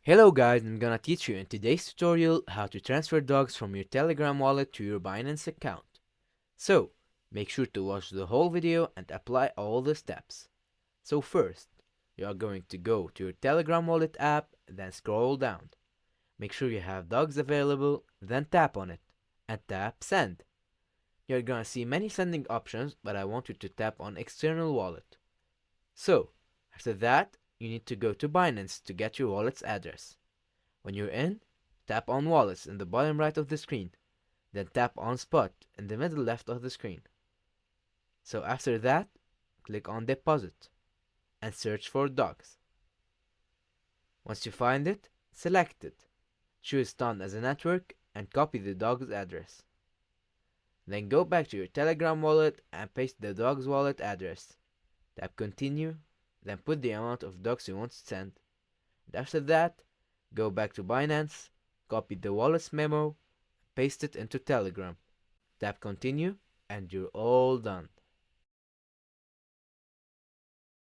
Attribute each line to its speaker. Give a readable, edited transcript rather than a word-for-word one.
Speaker 1: Hello guys, I'm gonna teach you in today's tutorial how to transfer dogs from your Telegram wallet to your Binance account. So, make sure to watch the whole video and apply all the steps. So first, you are going to go to your Telegram wallet app, then scroll down. Make sure you have dogs available, then tap on it, and tap send. You're gonna see many sending options, but I want you to tap on external wallet. So, after that, you need to go to Binance to get your wallet's address. When you're in, tap on Wallets in the bottom right of the screen, then tap on Spot in the middle left of the screen. So after that, click on Deposit and search for dogs. Once you find it, select it, choose Done as a network, and copy the dog's address. Then go back to your Telegram wallet and paste the dog's wallet address. Tap Continue, then put the amount of dogs you want to send. And after that, go back to Binance, copy the wallet's memo, paste it into Telegram. Tap Continue, and you're all done.